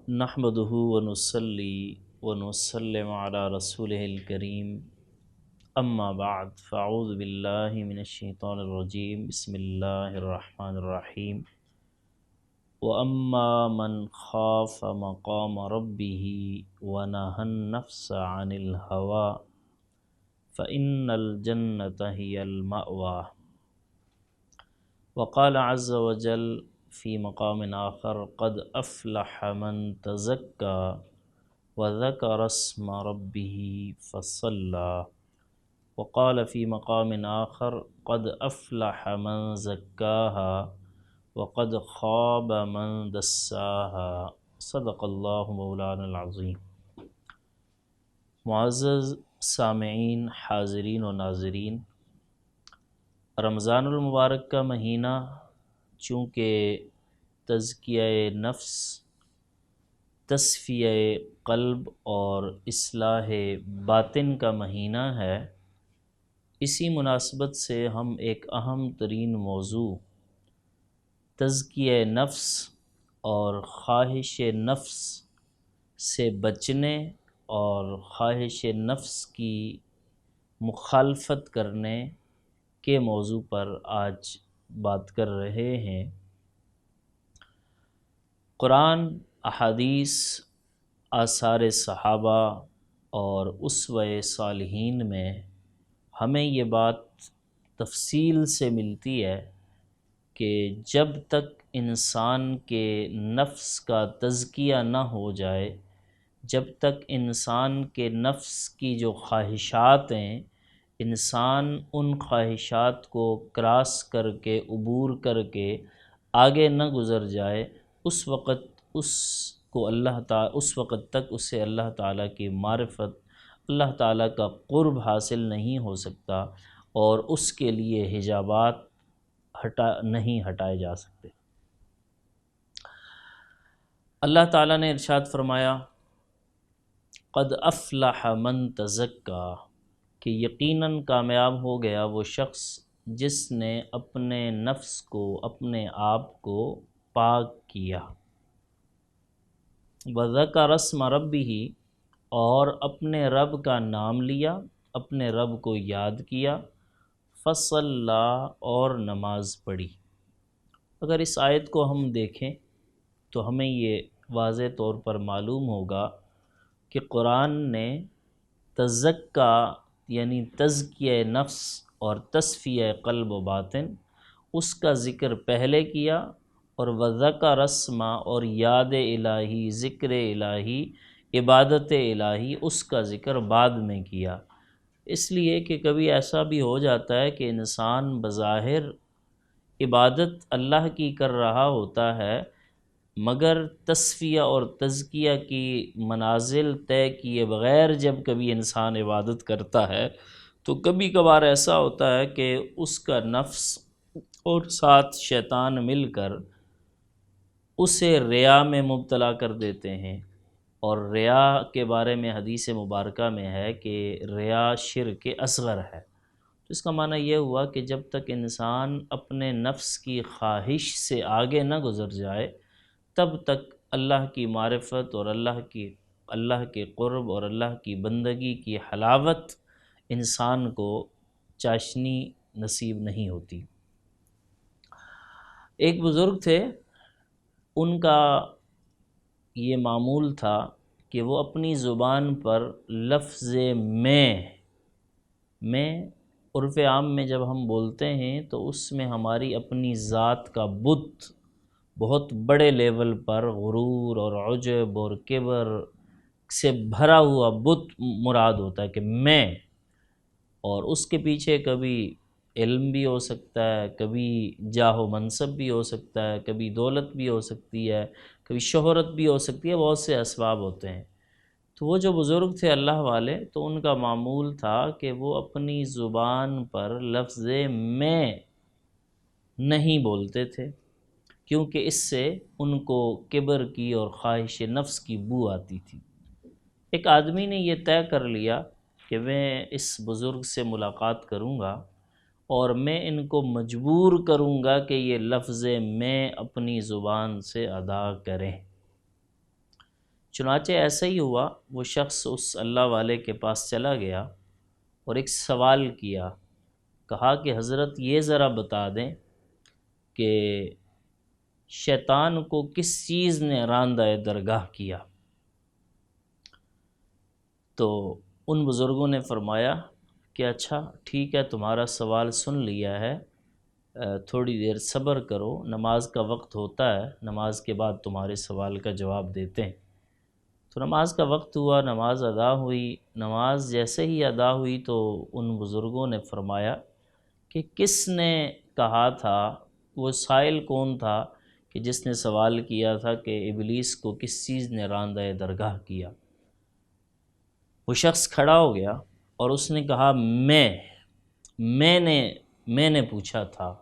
نحمده ونصلي ونسلم على رسوله الكريم اما بعد فاعوذ بالله من الشیطان الرجیم بسم اللہ الرحمن الرحیم واما من خاف مقام ربه ونهى النفس عن الهوى فإن الجنة هي المأوى وقال عز وجل في مقام آخر قد أفلح من تزكى وذكر اسم ربه فصلى وقال في مقام آخر قد أفلح من زكاها وقد خاب من دساها صدق اللہ مولانا العظیم۔ معزز سامعین، حاضرین و ناظرین، رمضان المبارک کا مہینہ چونکہ تزکیہ نفس، تصفیہ قلب اور اصلاح باطن کا مہینہ ہے، اسی مناسبت سے ہم ایک اہم ترین موضوع تزکیہ نفس اور خواہش نفس سے بچنے اور خواہش نفس کی مخالفت کرنے کے موضوع پر آج بات کر رہے ہیں۔ قرآن، احادیث، آثار صحابہ اور اسوہ صالحین میں ہمیں یہ بات تفصیل سے ملتی ہے کہ جب تک انسان کے نفس کا تزکیہ نہ ہو جائے، جب تک انسان کے نفس کی جو خواہشات ہیں، انسان ان خواہشات کو کراس کر کے، عبور کر کے آگے نہ گزر جائے، اس وقت تک اسے اللہ تعالیٰ کی معرفت، اللہ تعالیٰ کا قرب حاصل نہیں ہو سکتا، اور اس کے لیے حجابات نہیں ہٹائے جا سکتے۔ اللہ تعالیٰ نے ارشاد فرمایا قد افلح من تزکا، کہ یقیناً کامیاب ہو گیا وہ شخص جس نے اپنے نفس کو، اپنے آپ کو پاک کیا، وذکر اسم ربہ، اور اپنے رب کا نام لیا، اپنے رب کو یاد کیا، فصلی، اور نماز پڑھی۔ اگر اس آیت کو ہم دیکھیں تو ہمیں یہ واضح طور پر معلوم ہوگا کہ قرآن نے تزکا یعنی تزکیہ نفس اور تصفیہ قلب و باطن، اس کا ذکر پہلے کیا، اور وذکر اسم، اور یاد الہی، ذکر الہی، عبادت الہی، اس کا ذکر بعد میں کیا۔ اس لیے کہ کبھی ایسا بھی ہو جاتا ہے کہ انسان بظاہر عبادت اللہ کی کر رہا ہوتا ہے، مگر تصفیہ اور تزکیہ کی منازل طے کیے بغیر جب کبھی انسان عبادت کرتا ہے تو کبھی کبھار ایسا ہوتا ہے کہ اس کا نفس اور ساتھ شیطان مل کر اسے ریا میں مبتلا کر دیتے ہیں، اور ریا کے بارے میں حدیث مبارکہ میں ہے کہ ریا شرک اصغر ہے۔ تو اس کا معنی یہ ہوا کہ جب تک انسان اپنے نفس کی خواہش سے آگے نہ گزر جائے، تب تک اللہ کی معرفت اور اللہ کے قرب اور اللہ کی بندگی کی حلاوت انسان کو چاشنی نصیب نہیں ہوتی۔ ایک بزرگ تھے، ان کا یہ معمول تھا کہ وہ اپنی زبان پر لفظ میں عرف عام میں جب ہم بولتے ہیں تو اس میں ہماری اپنی ذات کا بت، بہت بڑے لیول پر غرور اور عجب اور کبر سے بھرا ہوا بت مراد ہوتا ہے کہ میں، اور اس کے پیچھے کبھی علم بھی ہو سکتا ہے، کبھی جاہ و منصب بھی ہو سکتا ہے، کبھی دولت بھی ہو سکتی ہے، کبھی شہرت بھی ہو سکتی ہے، بہت سے اسباب ہوتے ہیں۔ تو وہ جو بزرگ تھے اللہ والے، تو ان کا معمول تھا کہ وہ اپنی زبان پر لفظ میں نہیں بولتے تھے، کیونکہ اس سے ان کو کبر کی اور خواہش نفس کی بو آتی تھی۔ ایک آدمی نے یہ طے کر لیا کہ میں اس بزرگ سے ملاقات کروں گا اور میں ان کو مجبور کروں گا کہ یہ لفظ میں اپنی زبان سے ادا کریں۔ چنانچہ ایسا ہی ہوا، وہ شخص اس اللہ والے کے پاس چلا گیا اور ایک سوال کیا، کہا کہ حضرت یہ ذرا بتا دیں کہ شیطان کو کس چیز نے راندہ درگاہ کیا؟ تو ان بزرگوں نے فرمایا کہ اچھا ٹھیک ہے، تمہارا سوال سن لیا ہے، تھوڑی دیر صبر کرو، نماز کا وقت ہوتا ہے، نماز کے بعد تمہارے سوال کا جواب دیتے ہیں۔ تو نماز کا وقت ہوا، نماز ادا ہوئی، نماز جیسے ہی ادا ہوئی تو ان بزرگوں نے فرمایا کہ کس نے کہا تھا، وہ سائل کون تھا کہ جس نے سوال کیا تھا کہ ابلیس کو کس چیز نے راندہ درگاہ کیا؟ وہ شخص کھڑا ہو گیا اور اس نے کہا میں نے پوچھا تھا۔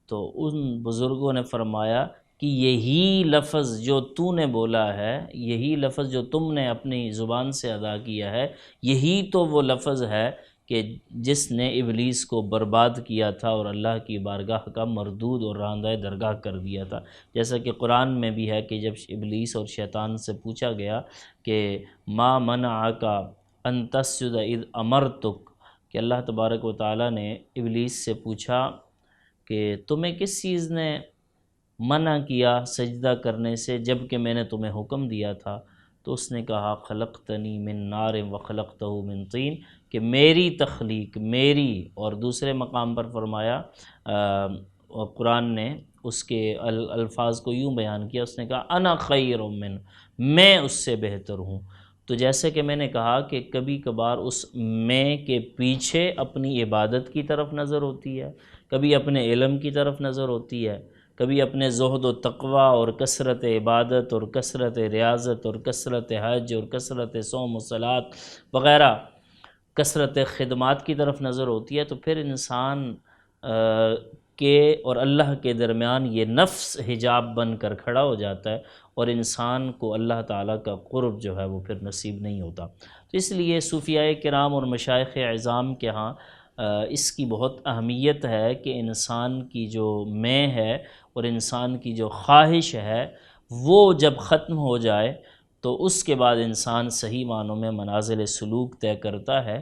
تو ان بزرگوں نے فرمایا کہ یہی لفظ جو تو نے بولا ہے، یہی لفظ جو تم نے اپنی زبان سے ادا کیا ہے، یہی تو وہ لفظ ہے کہ جس نے ابلیس کو برباد کیا تھا اور اللہ کی بارگاہ کا مردود اور راندہ درگاہ کر دیا تھا۔ جیسا کہ قرآن میں بھی ہے کہ جب ابلیس اور شیطان سے پوچھا گیا کہ ما منعک ان تسجد اذ امرتک، کہ اللہ تبارک و تعالیٰ نے ابلیس سے پوچھا کہ تمہیں کس چیز نے منع کیا سجدہ کرنے سے جب کہ میں نے تمہیں حکم دیا تھا؟ تو اس نے کہا خلقتنی من نار وخلقتہ من طین، کہ میری تخلیق، میری، اور دوسرے مقام پر فرمایا قرآن نے اس کے الفاظ کو یوں بیان کیا، اس نے کہا انا خیر من، میں اس سے بہتر ہوں۔ تو جیسے کہ میں نے کہا کہ کبھی کبھار اس میں کے پیچھے اپنی عبادت کی طرف نظر ہوتی ہے، کبھی اپنے علم کی طرف نظر ہوتی ہے، کبھی اپنے زہد و تقوی اور کثرت عبادت اور کثرت ریاضت اور کثرت حج اور کثرت صوم و صلاۃ وغیرہ کثرت خدمات کی طرف نظر ہوتی ہے۔ تو پھر انسان کے اور اللہ کے درمیان یہ نفس حجاب بن کر کھڑا ہو جاتا ہے اور انسان کو اللہ تعالیٰ کا قرب جو ہے وہ پھر نصیب نہیں ہوتا۔ تو اس لیے صوفیاء کرام اور مشائخ اعظام کے ہاں اس کی بہت اہمیت ہے کہ انسان کی جو میں ہے اور انسان کی جو خواہش ہے وہ جب ختم ہو جائے تو اس کے بعد انسان صحیح معنوں میں منازل سلوک طے کرتا ہے۔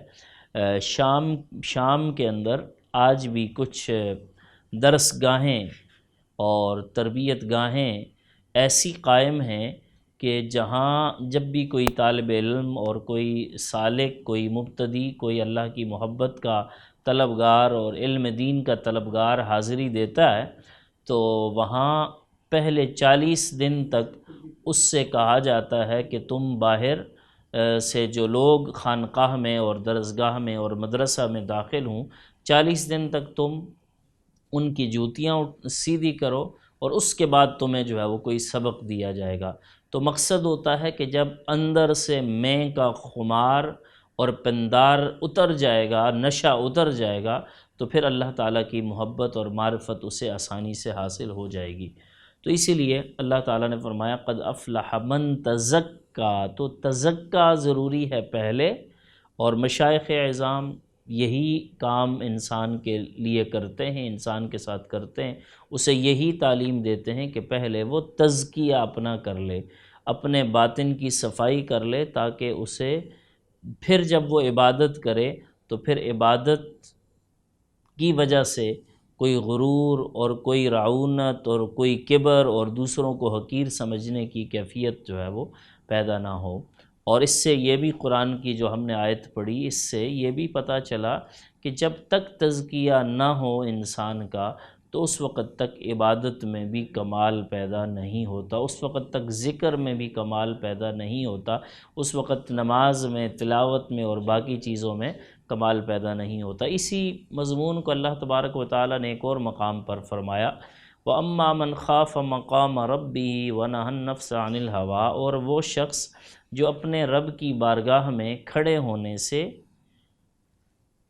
شام کے اندر آج بھی کچھ درس گاہیں اور تربیت گاہیں ایسی قائم ہیں کہ جہاں جب بھی کوئی طالب علم اور کوئی سالک، کوئی مبتدی، کوئی اللہ کی محبت کا طلبگار اور علم دین کا طلبگار حاضری دیتا ہے تو وہاں پہلے 40 دن تک اس سے کہا جاتا ہے کہ تم باہر سے جو لوگ خانقاہ میں اور درسگاہ میں اور مدرسہ میں داخل ہوں، 40 دن تک تم ان کی جوتیاں سیدھی کرو اور اس کے بعد تمہیں جو ہے وہ کوئی سبق دیا جائے گا۔ تو مقصد ہوتا ہے کہ جب اندر سے میں کا خمار اور پندار اتر جائے گا، نشہ اتر جائے گا، تو پھر اللہ تعالیٰ کی محبت اور معرفت اسے آسانی سے حاصل ہو جائے گی۔ تو اسی لیے اللہ تعالیٰ نے فرمایا قد افلح من تزکا، تو تزکا ضروری ہے پہلے، اور مشائخ اعظام یہی کام انسان کے لیے کرتے ہیں، انسان کے ساتھ کرتے ہیں، اسے یہی تعلیم دیتے ہیں کہ پہلے وہ تزکیہ اپنا کر لے، اپنے باطن کی صفائی کر لے، تاکہ اسے پھر جب وہ عبادت کرے تو پھر عبادت کی وجہ سے کوئی غرور اور کوئی رعونت اور کوئی کبر اور دوسروں کو حقیر سمجھنے کی کیفیت جو ہے وہ پیدا نہ ہو۔ اور اس سے یہ بھی قرآن کی جو ہم نے آیت پڑھی، اس سے یہ بھی پتہ چلا کہ جب تک تزکیہ نہ ہو انسان کا تو اس وقت تک عبادت میں بھی کمال پیدا نہیں ہوتا، اس وقت تک ذکر میں بھی کمال پیدا نہیں ہوتا، اس وقت نماز میں، تلاوت میں اور باقی چیزوں میں کمال پیدا نہیں ہوتا۔ اسی مضمون کو اللہ تبارک و تعالیٰ نے ایک اور مقام پر فرمایا وَأَمَّا مَنْ خَافَ مَقَامَ رَبِّهِ وَنَهَى النَّفْسَ عَنِ الْهَوَىٰ، اور وہ شخص جو اپنے رب کی بارگاہ میں کھڑے ہونے سے،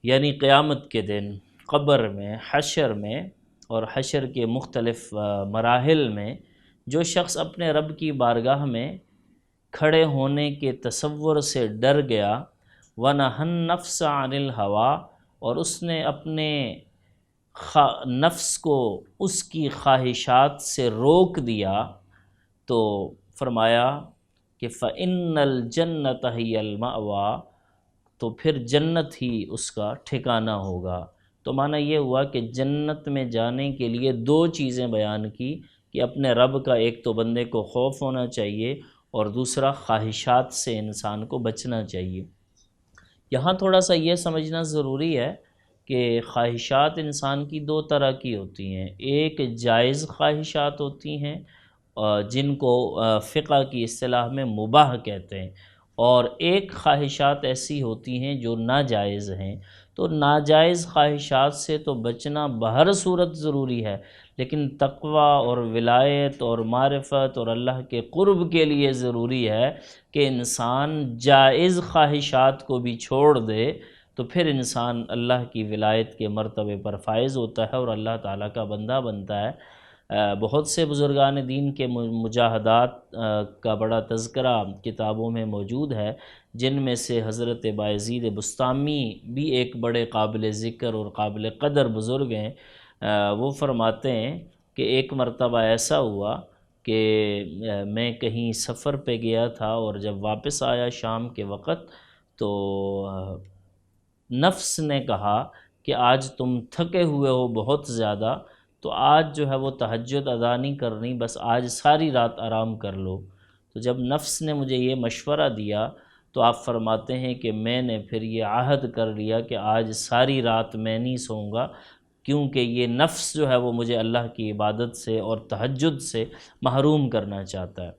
یعنی قیامت کے دن، قبر میں، حشر میں اور حشر کے مختلف مراحل میں جو شخص اپنے رب کی بارگاہ میں کھڑے ہونے کے تصور سے ڈر گیا، وَنَهَى النَّفْسَ عَنِ الْهَوَىٰ، اور اس نے اپنے نفس کو اس کی خواہشات سے روک دیا، تو فرمایا کہ فَإِنَّ الْجَنَّةَ هِيَ الْمَأْوَىٰ، تو پھر جنت ہی اس کا ٹھکانہ ہوگا۔ تو معنی یہ ہوا کہ جنت میں جانے کے لیے دو چیزیں بیان کی کہ اپنے رب کا ایک تو بندے کو خوف ہونا چاہیے، اور دوسرا خواہشات سے انسان کو بچنا چاہیے۔ یہاں تھوڑا سا یہ سمجھنا ضروری ہے کہ خواہشات انسان کی دو طرح کی ہوتی ہیں۔ ایک جائز خواہشات ہوتی ہیں جن کو فقہ کی اصطلاح میں مباح کہتے ہیں، اور ایک خواہشات ایسی ہوتی ہیں جو ناجائز ہیں۔ تو ناجائز خواہشات سے تو بچنا بہر صورت ضروری ہے، لیکن تقوی اور ولایت اور معرفت اور اللہ کے قرب کے لیے ضروری ہے کہ انسان جائز خواہشات کو بھی چھوڑ دے، تو پھر انسان اللہ کی ولایت کے مرتبے پر فائز ہوتا ہے اور اللہ تعالیٰ کا بندہ بنتا ہے۔ بہت سے بزرگان دین کے مجاہدات کا بڑا تذکرہ کتابوں میں موجود ہے، جن میں سے حضرت بایزید بسطامی بھی ایک بڑے قابل ذکر اور قابل قدر بزرگ ہیں۔ وہ فرماتے ہیں کہ ایک مرتبہ ایسا ہوا کہ میں کہیں سفر پہ گیا تھا، اور جب واپس آیا شام کے وقت تو نفس نے کہا کہ آج تم تھکے ہوئے ہو بہت زیادہ، تو آج جو ہے وہ تہجد ادا نہیں کرنی، بس آج ساری رات آرام کر لو۔ تو جب نفس نے مجھے یہ مشورہ دیا تو آپ فرماتے ہیں کہ میں نے پھر یہ عہد کر لیا کہ آج ساری رات میں نہیں سوؤں گا، کیونکہ یہ نفس جو ہے وہ مجھے اللہ کی عبادت سے اور تہجد سے محروم کرنا چاہتا ہے۔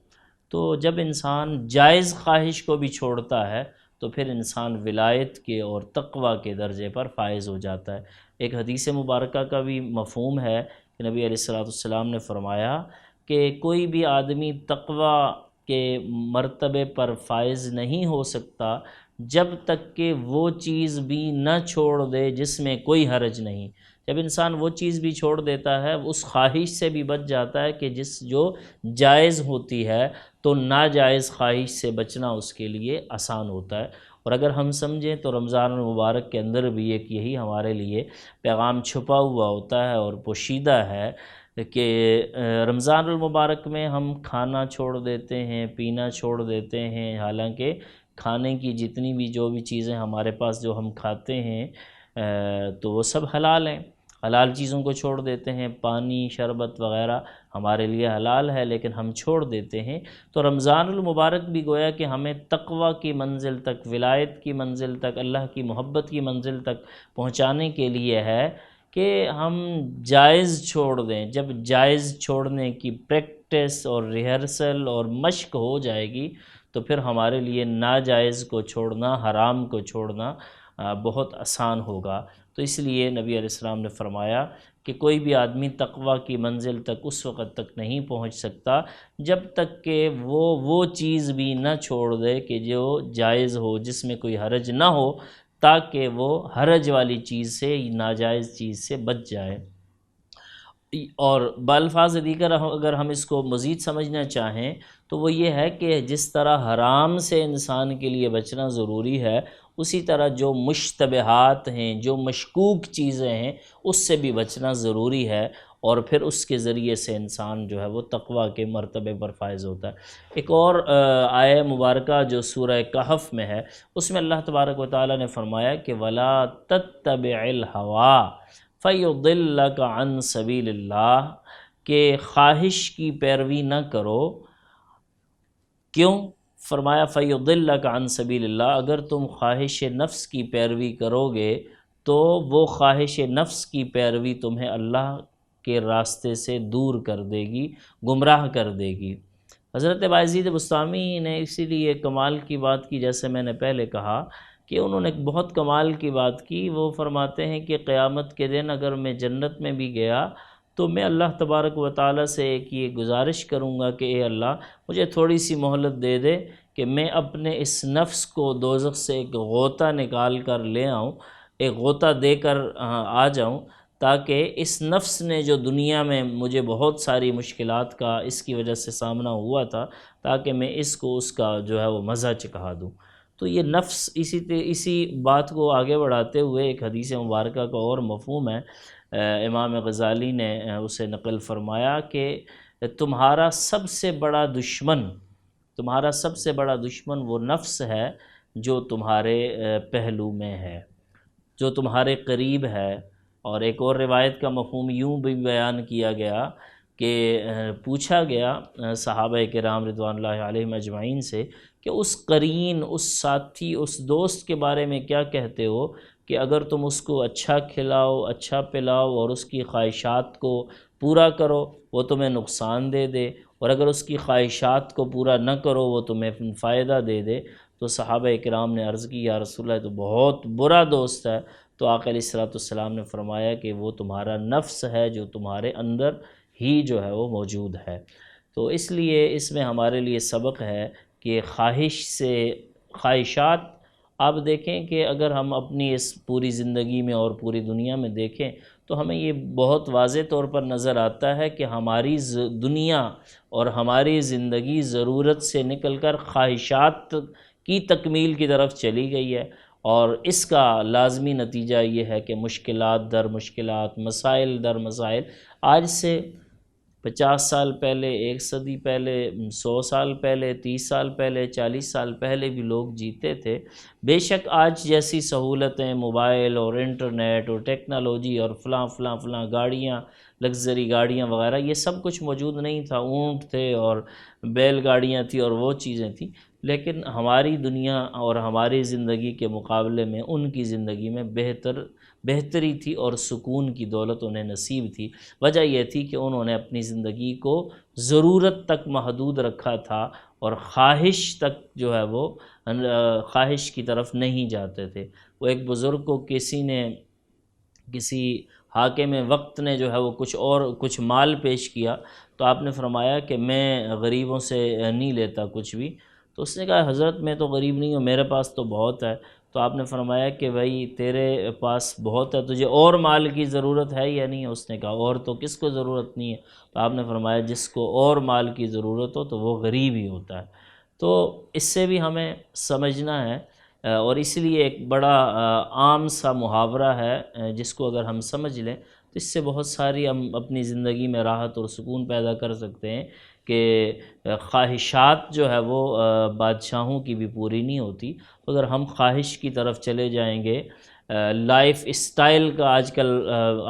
تو جب انسان جائز خواہش کو بھی چھوڑتا ہے تو پھر انسان ولایت کے اور تقوی کے درجے پر فائز ہو جاتا ہے۔ ایک حدیث مبارکہ کا بھی مفہوم ہے کہ نبی علیہ السلام نے فرمایا کہ کوئی بھی آدمی تقوی کے مرتبے پر فائز نہیں ہو سکتا جب تک کہ وہ چیز بھی نہ چھوڑ دے جس میں کوئی حرج نہیں۔ جب انسان وہ چیز بھی چھوڑ دیتا ہے، اس خواہش سے بھی بچ جاتا ہے کہ جو جائز ہوتی ہے، تو ناجائز خواہش سے بچنا اس کے لیے آسان ہوتا ہے۔ اور اگر ہم سمجھیں تو رمضان المبارک کے اندر بھی ایک یہی ہمارے لیے پیغام چھپا ہوا ہوتا ہے اور پوشیدہ ہے کہ رمضان المبارک میں ہم کھانا چھوڑ دیتے ہیں، پینا چھوڑ دیتے ہیں، حالانکہ کھانے کی جتنی بھی جو بھی چیزیں ہمارے پاس جو ہم کھاتے ہیں تو وہ سب حلال ہیں، حلال چیزوں کو چھوڑ دیتے ہیں، پانی شربت وغیرہ ہمارے لیے حلال ہے لیکن ہم چھوڑ دیتے ہیں۔ تو رمضان المبارک بھی گویا کہ ہمیں تقوی کی منزل تک، ولایت کی منزل تک، اللہ کی محبت کی منزل تک پہنچانے کے لیے ہے کہ ہم جائز چھوڑ دیں۔ جب جائز چھوڑنے کی پریکٹس اور ریہرسل اور مشق ہو جائے گی تو پھر ہمارے لیے ناجائز کو چھوڑنا، حرام کو چھوڑنا بہت آسان ہوگا۔ تو اس لیے نبی علیہ السلام نے فرمایا کہ کوئی بھی آدمی تقوی کی منزل تک اس وقت تک نہیں پہنچ سکتا جب تک کہ وہ چیز بھی نہ چھوڑ دے کہ جو جائز ہو، جس میں کوئی حرج نہ ہو، تاکہ وہ حرج والی چیز سے، ناجائز چیز سے بچ جائے۔ اور بالفاظ دیگر اگر ہم اس کو مزید سمجھنا چاہیں تو وہ یہ ہے کہ جس طرح حرام سے انسان کے لیے بچنا ضروری ہے، اسی طرح جو مشتبہات ہیں، جو مشکوک چیزیں ہیں، اس سے بھی بچنا ضروری ہے، اور پھر اس کے ذریعے سے انسان جو ہے وہ تقوی کے مرتبے پر فائز ہوتا ہے۔ ایک اور آیہ مبارکہ جو سورہ کہف میں ہے، اس میں اللہ تبارک و تعالیٰ نے فرمایا کہ وَلَا تَتَّبِعِ الْهَوَىٰ فَيُضِلَّكَ عَن سَبِيلِ اللَّهِ، کہ خواہش کی پیروی نہ کرو۔ کیوں؟ فرمایا فَيُضِلَّكَ عَن سَبِيلِ اللَّهِ، اگر تم خواہش نفس کی پیروی کرو گے تو وہ خواہش نفس کی پیروی تمہیں اللہ کے راستے سے دور کر دے گی، گمراہ کر دے گی۔ حضرت بایزید بسطامی نے اسی لیے کمال کی بات کی، جیسے میں نے پہلے کہا کہ انہوں نے بہت کمال کی بات کی۔ وہ فرماتے ہیں کہ قیامت کے دن اگر میں جنت میں بھی گیا تو میں اللہ تبارک و تعالیٰ سے ایک یہ گزارش کروں گا کہ اے اللہ مجھے تھوڑی سی مہلت دے دے کہ میں اپنے اس نفس کو دوزخ سے ایک غوطہ نکال کر لے آؤں، ایک غوطہ دے کر آ جاؤں، تاکہ اس نفس نے جو دنیا میں مجھے بہت ساری مشکلات کا اس کی وجہ سے سامنا ہوا تھا، تاکہ میں اس کو اس کا جو ہے وہ مزہ چکھا دوں۔ تو یہ نفس اسی بات کو آگے بڑھاتے ہوئے ایک حدیث مبارکہ کا اور مفہوم ہے، امام غزالی نے اسے نقل فرمایا کہ تمہارا سب سے بڑا دشمن تمہارا سب سے بڑا دشمن وہ نفس ہے جو تمہارے پہلو میں ہے، جو تمہارے قریب ہے۔ اور ایک اور روایت کا مفہوم یوں بھی بیان کیا گیا کہ پوچھا گیا صحابہ کرام رضوان اللہ علیہم اجمعین سے کہ اس قرین، اس ساتھی، اس دوست کے بارے میں کیا کہتے ہو کہ اگر تم اس کو اچھا کھلاؤ، اچھا پلاؤ اور اس کی خواہشات کو پورا کرو وہ تمہیں نقصان دے دے، اور اگر اس کی خواہشات کو پورا نہ کرو وہ تمہیں فائدہ دے دے۔ تو صحابہ کرام نے عرض کی یا رسول اللہ تو بہت برا دوست ہے۔ تو آقا علیہ الصلوۃ والسلام نے فرمایا کہ وہ تمہارا نفس ہے جو تمہارے اندر ہی جو ہے وہ موجود ہے۔ تو اس لیے اس میں ہمارے لیے سبق ہے کہ خواہشات، آپ دیکھیں کہ اگر ہم اپنی اس پوری زندگی میں اور پوری دنیا میں دیکھیں تو ہمیں یہ بہت واضح طور پر نظر آتا ہے کہ ہماری دنیا اور ہماری زندگی ضرورت سے نکل کر خواہشات کی تکمیل کی طرف چلی گئی ہے، اور اس کا لازمی نتیجہ یہ ہے کہ مشکلات در مشکلات، مسائل در مسائل۔ آج سے 50 سال پہلے، 1 صدی پہلے، 100 سال پہلے، 30 سال پہلے، 40 سال پہلے بھی لوگ جیتے تھے۔ بے شک آج جیسی سہولتیں، موبائل اور انٹرنیٹ اور ٹیکنالوجی اور فلاں فلاں فلاں گاڑیاں، لگژری گاڑیاں وغیرہ، یہ سب کچھ موجود نہیں تھا۔ اونٹ تھے اور بیل گاڑیاں تھیں اور وہ چیزیں تھیں، لیکن ہماری دنیا اور ہماری زندگی کے مقابلے میں ان کی زندگی میں بہتری تھی اور سکون کی دولت انہیں نصیب تھی۔ وجہ یہ تھی کہ انہوں نے اپنی زندگی کو ضرورت تک محدود رکھا تھا اور خواہش تک جو ہے وہ خواہش کی طرف نہیں جاتے تھے۔ وہ ایک بزرگ کو کسی حاکم وقت نے جو ہے وہ کچھ مال پیش کیا، تو آپ نے فرمایا کہ میں غریبوں سے نہیں لیتا کچھ بھی۔ تو اس نے کہا حضرت میں تو غریب نہیں ہوں، میرے پاس تو بہت ہے۔ تو آپ نے فرمایا کہ بھائی تیرے پاس بہت ہے، تجھے اور مال کی ضرورت ہے یا نہیں؟ اس نے کہا اور تو کس کو ضرورت نہیں ہے؟ تو آپ نے فرمایا جس کو اور مال کی ضرورت ہو تو وہ غریب ہی ہوتا ہے۔ تو اس سے بھی ہمیں سمجھنا ہے، اور اس لیے ایک بڑا عام سا محاورہ ہے جس کو اگر ہم سمجھ لیں تو اس سے بہت ساری ہم اپنی زندگی میں راحت اور سکون پیدا کر سکتے ہیں کہ خواہشات جو ہے وہ بادشاہوں کی بھی پوری نہیں ہوتی۔ تو اگر ہم خواہش کی طرف چلے جائیں گے، لائف اسٹائل کا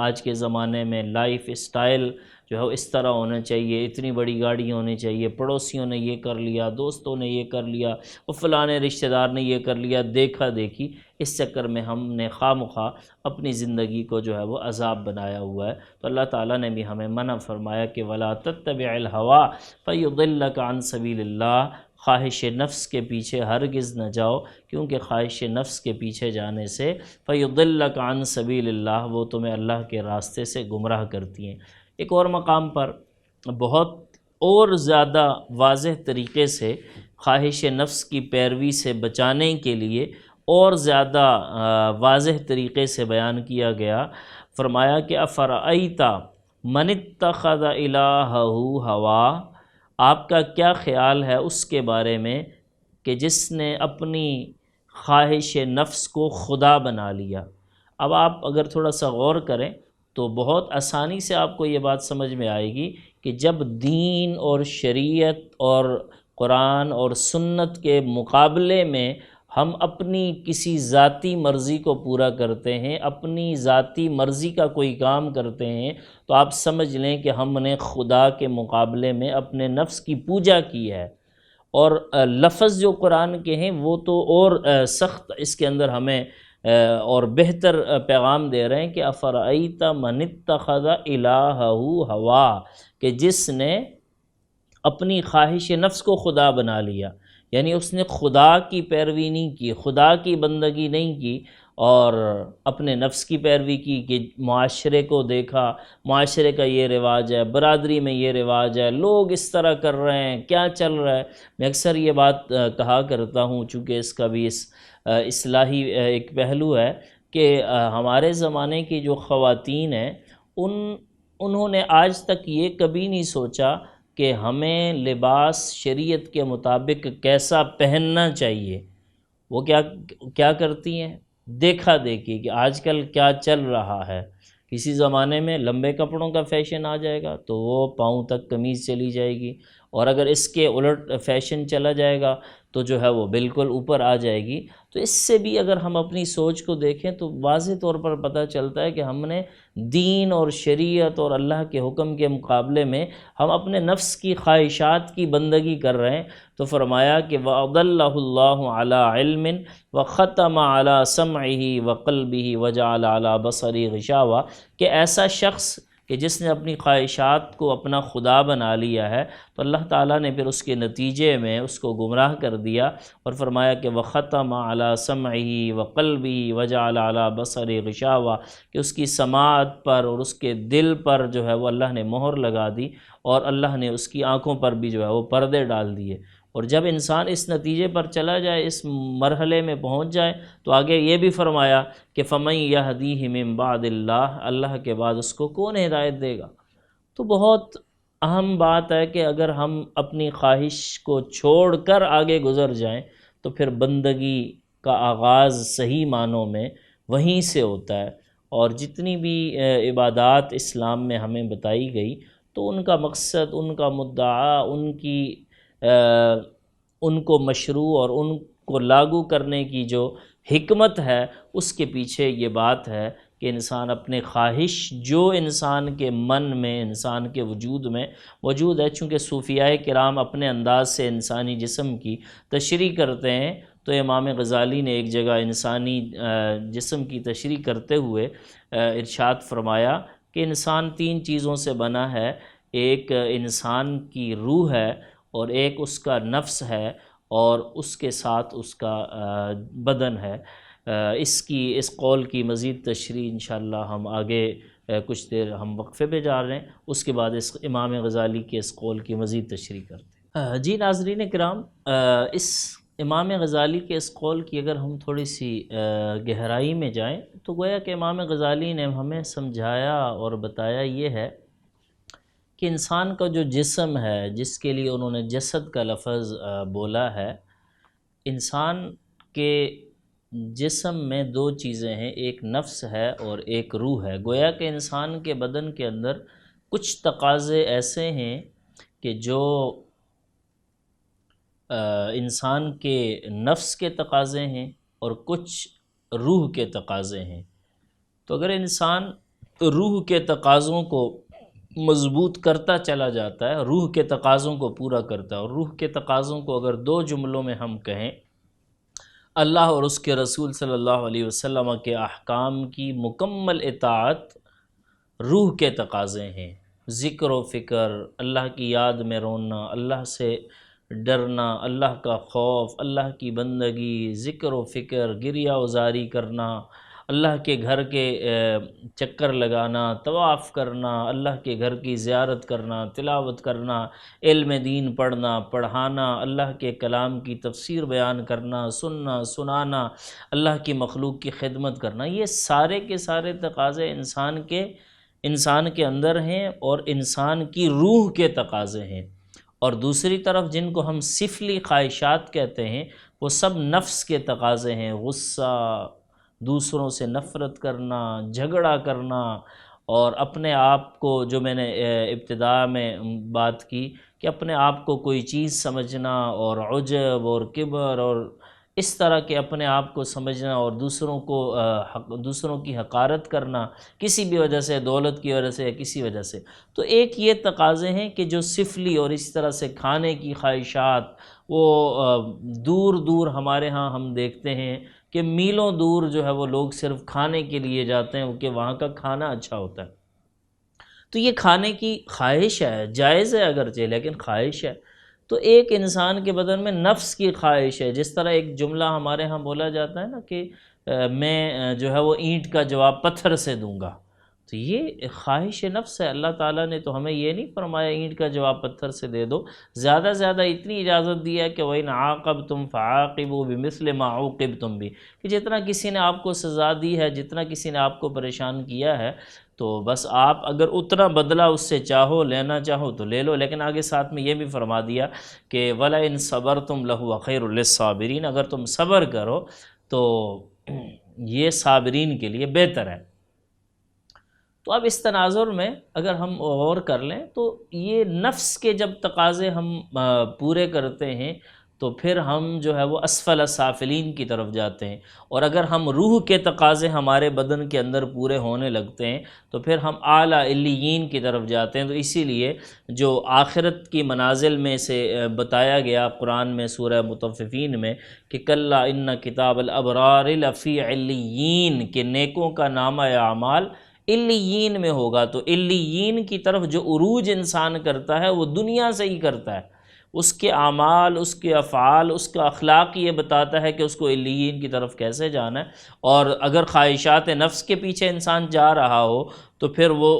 آج کے زمانے میں لائف اسٹائل جو ہے اس طرح ہونا چاہیے، اتنی بڑی گاڑی ہونی چاہیے، پڑوسیوں نے یہ کر لیا، دوستوں نے یہ کر لیا، اور فلانے رشتہ دار نے یہ کر لیا، دیکھا دیکھی، اس چکر میں ہم نے خواہ مخواہ اپنی زندگی کو جو ہے وہ عذاب بنایا ہوا ہے۔ تو اللہ تعالیٰ نے بھی ہمیں منع فرمایا کہ وَلَا تَتَّبِعِ الْهَوَىٰ فَيُضِلَّكَ عَنْ سَبِيلِ اللَّهِ، خواہش نفس کے پیچھے ہرگز نہ جاؤ، کیونکہ خواہش نفس کے پیچھے جانے سے فَيُضِلَّكَ عَنْ سَبِيلِ اللَّهِ، وہ تمہیں اللہ کے راستے سے گمراہ کرتی ہیں۔ ایک اور مقام پر بہت اور زیادہ واضح طریقے سے خواہش نفس کی پیروی سے بچانے کے لیے اور زیادہ واضح طریقے سے بیان کیا گیا۔ فرمایا کہ افرأیت من اتخذ الہہ ہوا، آپ کا کیا خیال ہے اس کے بارے میں کہ جس نے اپنی خواہش نفس کو خدا بنا لیا۔ اب آپ اگر تھوڑا سا غور کریں تو بہت آسانی سے آپ کو یہ بات سمجھ میں آئے گی کہ جب دین اور شریعت اور قرآن اور سنت کے مقابلے میں ہم اپنی کسی ذاتی مرضی کو پورا کرتے ہیں، اپنی ذاتی مرضی کا کوئی کام کرتے ہیں، تو آپ سمجھ لیں کہ ہم نے خدا کے مقابلے میں اپنے نفس کی پوجا کی ہے۔ اور لفظ جو قرآن کے ہیں وہ تو اور سخت اس کے اندر ہمیں اور بہتر پیغام دے رہے ہیں کہ افرأیت من اتخذ الہہ ہوا، کہ جس نے اپنی خواہش نفس کو خدا بنا لیا، یعنی اس نے خدا کی پیروی نہیں کی، خدا کی بندگی نہیں کی، اور اپنے نفس کی پیروی کی کہ معاشرے کو دیکھا، معاشرے کا یہ رواج ہے، برادری میں یہ رواج ہے، لوگ اس طرح کر رہے ہیں، کیا چل رہا ہے۔ میں اکثر یہ بات کہا کرتا ہوں، چونکہ اس کا بھی اصلاحی ایک پہلو ہے کہ ہمارے زمانے کی جو خواتین ہیں انہوں نے آج تک یہ کبھی نہیں سوچا کہ ہمیں لباس شریعت کے مطابق کیسا پہننا چاہیے۔ وہ کیا کرتی ہیں؟ دیکھا دیکھی کہ آج کل کیا چل رہا ہے۔ کسی زمانے میں لمبے کپڑوں کا فیشن آ جائے گا تو وہ پاؤں تک قمیض چلی جائے گی، اور اگر اس کے الٹ فیشن چلا جائے گا تو جو ہے وہ بالکل اوپر آ جائے گی۔ تو اس سے بھی اگر ہم اپنی سوچ کو دیکھیں تو واضح طور پر پتہ چلتا ہے کہ ہم نے دین اور شریعت اور اللہ کے حکم کے مقابلے میں ہم اپنے نفس کی خواہشات کی بندگی کر رہے ہیں۔ تو فرمایا کہ وَأَضَلَّهُ اللَّهُ عَلَىٰ عِلْمٍ وَخَتَمَ عَلَىٰ سَمْعِهِ وَقَلْبِهِ وَجَعَلَ عَلَىٰ بَصَرِهِ غِشَاوَةً، کہ ایسا شخص کہ جس نے اپنی خواہشات کو اپنا خدا بنا لیا ہے تو اللہ تعالیٰ نے پھر اس کے نتیجے میں اس کو گمراہ کر دیا، اور فرمایا کہ وَخَتَمَ عَلَىٰ سَمْعِهِ وَقَلْبِهِ وَجَعَلَ عَلَىٰ بَصَرِهِ غِشَاوَةً، کہ اس کی سماعت پر اور اس کے دل پر جو ہے وہ اللہ نے مہر لگا دی، اور اللہ نے اس کی آنکھوں پر بھی جو ہے وہ پردے ڈال دیے۔ اور جب انسان اس نتیجے پر چلا جائے، اس مرحلے میں پہنچ جائے، تو آگے یہ بھی فرمایا کہ فَمَن يَهْدِيهِ مِن بَعْدِ اللَّهِ، اللہ کے بعد اس کو کون ہدایت دے گا؟ تو بہت اہم بات ہے کہ اگر ہم اپنی خواہش کو چھوڑ کر آگے گزر جائیں تو پھر بندگی کا آغاز صحیح معنوں میں وہیں سے ہوتا ہے، اور جتنی بھی عبادات اسلام میں ہمیں بتائی گئی تو ان کا مقصد، ان کا مدعا، ان کو مشروع اور ان کو لاگو کرنے کی جو حکمت ہے، اس کے پیچھے یہ بات ہے کہ انسان اپنے خواہش جو انسان کے من میں، انسان کے وجود میں موجود ہے، چونکہ صوفیاء کرام اپنے انداز سے انسانی جسم کی تشریح کرتے ہیں، تو امام غزالی نے ایک جگہ انسانی جسم کی تشریح کرتے ہوئے ارشاد فرمایا کہ انسان 3 چیزوں سے بنا ہے، ایک انسان کی روح ہے، اور ایک اس کا نفس ہے، اور اس کے ساتھ اس کا بدن ہے۔ اس قول کی مزید تشریح انشاءاللہ ہم آگے کچھ دیر ہم وقفے پہ جا رہے ہیں، اس کے بعد اس امام غزالی کے اس قول کی مزید تشریح کرتے ہیں۔ جی ناظرین کرام، اس امام غزالی کے اس قول کی اگر ہم تھوڑی سی گہرائی میں جائیں تو گویا کہ امام غزالی نے ہمیں سمجھایا اور بتایا یہ ہے کہ انسان کا جو جسم ہے، جس کے لیے انہوں نے جسد کا لفظ بولا ہے، انسان کے جسم میں 2 چیزیں ہیں، ایک نفس ہے اور ایک روح ہے۔ گویا کہ انسان کے بدن کے اندر کچھ تقاضے ایسے ہیں کہ جو انسان کے نفس کے تقاضے ہیں اور کچھ روح کے تقاضے ہیں۔ تو اگر انسان روح کے تقاضوں کو مضبوط کرتا چلا جاتا ہے، روح کے تقاضوں کو پورا کرتا ہے، اور روح کے تقاضوں کو اگر 2 جملوں میں ہم کہیں، اللہ اور اس کے رسول صلی اللہ علیہ وسلم کے احکام کی مکمل اطاعت روح کے تقاضے ہیں، ذکر و فکر، اللہ کی یاد میں رونا، اللہ سے ڈرنا، اللہ کا خوف، اللہ کی بندگی، ذکر و فکر، گریہ وزاری کرنا، اللہ کے گھر کے چکر لگانا، طواف کرنا، اللہ کے گھر کی زیارت کرنا، تلاوت کرنا، علم دین پڑھنا، پڑھانا، اللہ کے کلام کی تفسیر بیان کرنا، سننا، سنانا، اللہ کی مخلوق کی خدمت کرنا، یہ سارے کے سارے تقاضے انسان کے اندر ہیں اور انسان کی روح کے تقاضے ہیں۔ اور دوسری طرف جن کو ہم سفلی خواہشات کہتے ہیں، وہ سب نفس کے تقاضے ہیں، غصہ، دوسروں سے نفرت کرنا، جھگڑا کرنا، اور اپنے آپ کو، جو میں نے ابتدا میں بات کی کہ اپنے آپ کو کوئی چیز سمجھنا، اور عجب اور کبر اور اس طرح کے اپنے آپ کو سمجھنا، اور دوسروں کی حقارت کرنا کسی بھی وجہ سے، دولت کی وجہ سے یا کسی وجہ سے۔ تو ایک یہ تقاضے ہیں کہ جو سفلی اور اس طرح سے کھانے کی خواہشات، وہ دور دور ہمارے ہاں ہم دیکھتے ہیں کہ میلوں دور جو ہے وہ لوگ صرف کھانے کے لیے جاتے ہیں کہ وہاں کا کھانا اچھا ہوتا ہے۔ تو یہ کھانے کی خواہش ہے، جائز ہے اگرچہ، لیکن خواہش ہے۔ تو ایک انسان کے بدن میں نفس کی خواہش ہے، جس طرح ایک جملہ ہمارے ہاں بولا جاتا ہے نا کہ میں جو ہے وہ اینٹ کا جواب پتھر سے دوں گا، تو یہ خواہش نفس ہے۔ اللہ تعالیٰ نے تو ہمیں یہ نہیں فرمایا اینٹ کا جواب پتھر سے دے دو، زیادہ سے زیادہ اتنی اجازت دی ہے کہ وَإِنْ عَاقَبْتُمْ فَعَاقِبُوا بِمِثْلِ مَا عُوقِبْتُمْ بِهِ، کہ جتنا کسی نے آپ کو سزا دی ہے، جتنا کسی نے آپ کو پریشان کیا ہے، تو بس آپ اگر اتنا بدلہ اس سے چاہو، لینا چاہو تو لے لو، لیکن آگے ساتھ میں یہ بھی فرما دیا کہ وَلَئِنْ صَبَرْتُمْ لَهُوَ خَيْرٌ لِلصَّابِرِينَ، اگر تم صبر کرو تو یہ صابرین کے لیے بہتر ہے۔ تو اب اس تناظر میں اگر ہم غور کر لیں تو یہ نفس کے جب تقاضے ہم پورے کرتے ہیں تو پھر ہم جو ہے وہ اسفل سافلین کی طرف جاتے ہیں، اور اگر ہم روح کے تقاضے ہمارے بدن کے اندر پورے ہونے لگتے ہیں تو پھر ہم اعلیٰ علیین کی طرف جاتے ہیں۔ تو اسی لیے جو آخرت کی منازل میں سے بتایا گیا قرآن میں سورہ مطففین میں کہ کلا ان کتاب الابرار لفی علیین، کہ نیکوں کا نامہ اعمال علیین میں ہوگا۔ تو علیین کی طرف جو عروج انسان کرتا ہے وہ دنیا سے ہی کرتا ہے، اس کے اعمال، اس کے افعال، اس کا اخلاق یہ بتاتا ہے کہ اس کو علیین کی طرف کیسے جانا ہے۔ اور اگر خواہشات نفس کے پیچھے انسان جا رہا ہو تو پھر وہ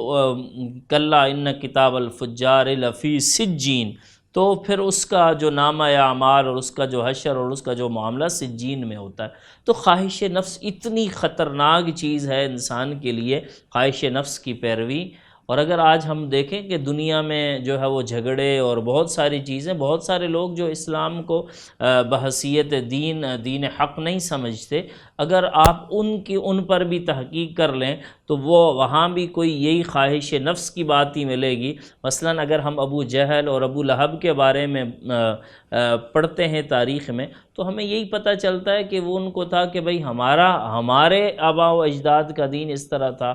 کلا ان کتاب الفجار لفی سجین، تو پھر اس کا جو نامہ اعمال اور اس کا جو حشر اور اس کا جو معاملہ سجین میں ہوتا ہے۔ تو خواہش نفس اتنی خطرناک چیز ہے انسان کے لیے، خواہش نفس کی پیروی۔ اور اگر آج ہم دیکھیں کہ دنیا میں جو ہے وہ جھگڑے اور بہت ساری چیزیں، بہت سارے لوگ جو اسلام کو بحیثیت دین حق نہیں سمجھتے، اگر آپ ان پر بھی تحقیق کر لیں تو وہ وہاں بھی کوئی یہی خواہش نفس کی بات ہی ملے گی۔ مثلا اگر ہم ابو جہل اور ابو لہب کے بارے میں پڑھتے ہیں تاریخ میں تو ہمیں یہی پتہ چلتا ہے کہ وہ ان کو تھا کہ بھئی ہمارے آباء و اجداد کا دین اس طرح تھا،